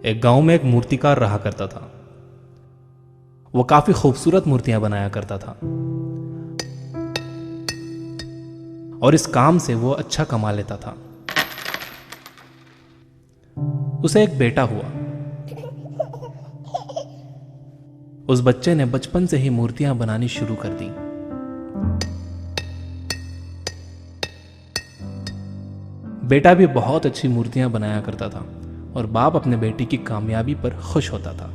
एक गांव में एक मूर्तिकार रहा करता था। वो काफी खूबसूरत मूर्तियां बनाया करता था और इस काम से वो अच्छा कमा लेता था। उसे एक बेटा हुआ। उस बच्चे ने बचपन से ही मूर्तियां बनानी शुरू कर दी। बेटा भी बहुत अच्छी मूर्तियां बनाया करता था और बाप अपने बेटे की कामयाबी पर खुश होता था।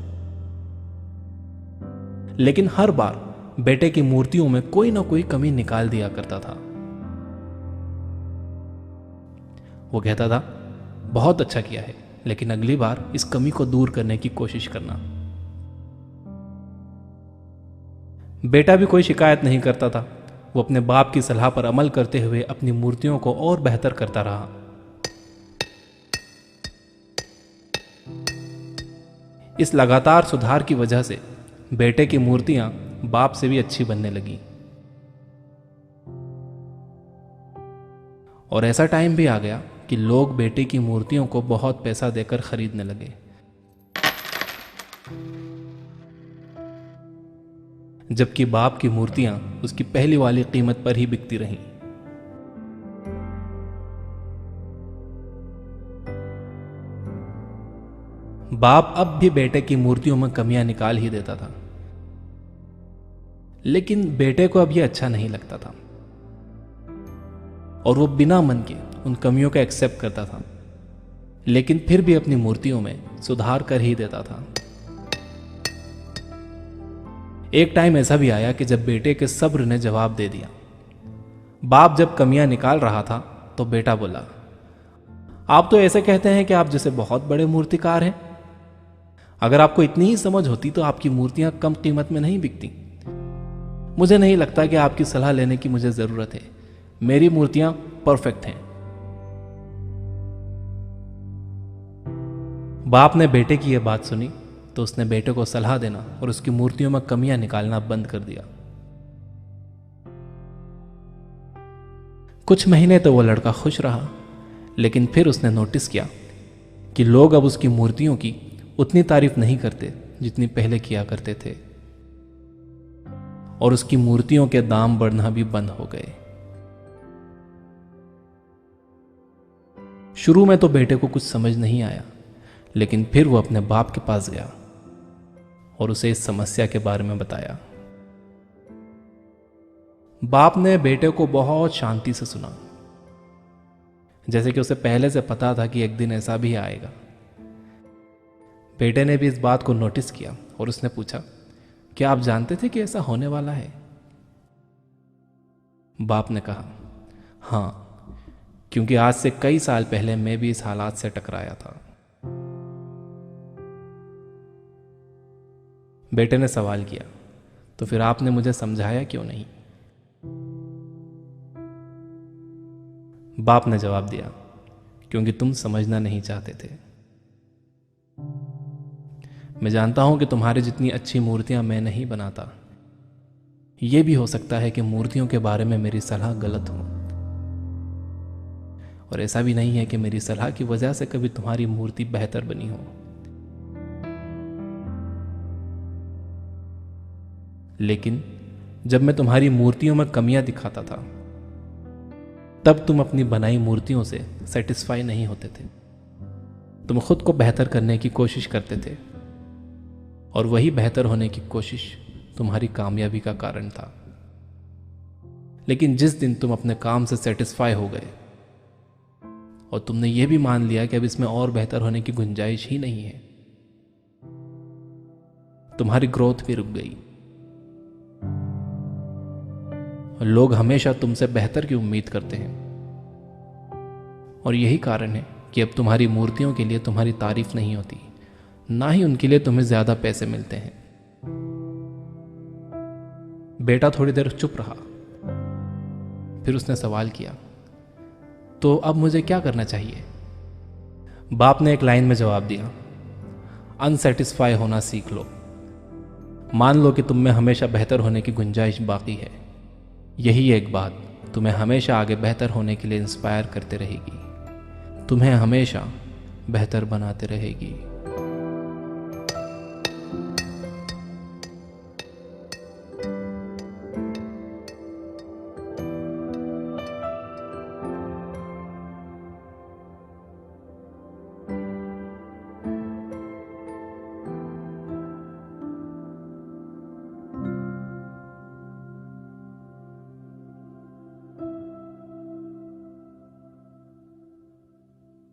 लेकिन हर बार बेटे की मूर्तियों में कोई ना कोई कमी निकाल दिया करता था। वो कहता था, बहुत अच्छा किया है, लेकिन अगली बार इस कमी को दूर करने की कोशिश करना। बेटा भी कोई शिकायत नहीं करता था। वो अपने बाप की सलाह पर अमल करते हुए अपनी मूर्तियों को और बेहतर करता रहा। इस लगातार सुधार की वजह से बेटे की मूर्तियां बाप से भी अच्छी बनने लगी। और ऐसा टाइम भी आ गया कि लोग बेटे की मूर्तियों को बहुत पैसा देकर खरीदने लगे। जबकि बाप की मूर्तियां उसकी पहली वाली कीमत पर ही बिकती रहीं। बाप अब भी बेटे की मूर्तियों में कमियां निकाल ही देता था, लेकिन बेटे को अब यह अच्छा नहीं लगता था और वो बिना मन के उन कमियों को एक्सेप्ट करता था, लेकिन फिर भी अपनी मूर्तियों में सुधार कर ही देता था। एक टाइम ऐसा भी आया कि जब बेटे के सब्र ने जवाब दे दिया। बाप जब कमियां निकाल रहा था तो बेटा बोला, आप तो ऐसे कहते हैं कि आप जैसे बहुत बड़े मूर्तिकार हैं। अगर आपको इतनी ही समझ होती तो आपकी मूर्तियां कम कीमत में नहीं बिकती। मुझे नहीं लगता कि आपकी सलाह लेने की मुझे जरूरत है। मेरी मूर्तियां परफेक्ट हैं। बाप ने बेटे की यह बात सुनी तो उसने बेटे को सलाह देना और उसकी मूर्तियों में कमियां निकालना बंद कर दिया। कुछ महीने तो वो लड़का खुश रहा, लेकिन फिर उसने नोटिस किया कि लोग अब उसकी मूर्तियों की उतनी तारीफ नहीं करते जितनी पहले किया करते थे और उसकी मूर्तियों के दाम बढ़ना भी बंद हो गए। शुरू में तो बेटे को कुछ समझ नहीं आया, लेकिन फिर वो अपने बाप के पास गया और उसे इस समस्या के बारे में बताया। बाप ने बेटे को बहुत शांति से सुना, जैसे कि उसे पहले से पता था कि एक दिन ऐसा भी आएगा। बेटे ने भी इस बात को नोटिस किया और उसने पूछा, क्या आप जानते थे कि ऐसा होने वाला है? बाप ने कहा, हाँ, क्योंकि आज से कई साल पहले मैं भी इस हालात से टकराया था। बेटे ने सवाल किया, तो फिर आपने मुझे समझाया क्यों नहीं? बाप ने जवाब दिया, क्योंकि तुम समझना नहीं चाहते थे। मैं जानता हूं कि तुम्हारी जितनी अच्छी मूर्तियां मैं नहीं बनाता। यह भी हो सकता है कि मूर्तियों के बारे में मेरी सलाह गलत हो, और ऐसा भी नहीं है कि मेरी सलाह की वजह से कभी तुम्हारी मूर्ति बेहतर बनी हो। लेकिन जब मैं तुम्हारी मूर्तियों में कमियां दिखाता था, तब तुम अपनी बनाई मूर्तियों से सेटिस्फाई नहीं होते थे। तुम खुद को बेहतर करने की कोशिश करते थे और वही बेहतर होने की कोशिश तुम्हारी कामयाबी का कारण था। लेकिन जिस दिन तुम अपने काम से सेटिस्फाई हो गए और तुमने यह भी मान लिया कि अब इसमें और बेहतर होने की गुंजाइश ही नहीं है, तुम्हारी ग्रोथ भी रुक गई। लोग हमेशा तुमसे बेहतर की उम्मीद करते हैं और यही कारण है कि अब तुम्हारी मूर्तियों के लिए तुम्हारी तारीफ नहीं होती, ना ही उनके लिए तुम्हें ज्यादा पैसे मिलते हैं। बेटा थोड़ी देर चुप रहा, फिर उसने सवाल किया, तो अब मुझे क्या करना चाहिए? बाप ने एक लाइन में जवाब दिया, अनसेटिस्फाई होना सीख लो। मान लो कि तुम में हमेशा बेहतर होने की गुंजाइश बाकी है। यही एक बात तुम्हें हमेशा आगे बेहतर होने के लिए इंस्पायर करते रहेगी, तुम्हें हमेशा बेहतर बनाते रहेगी।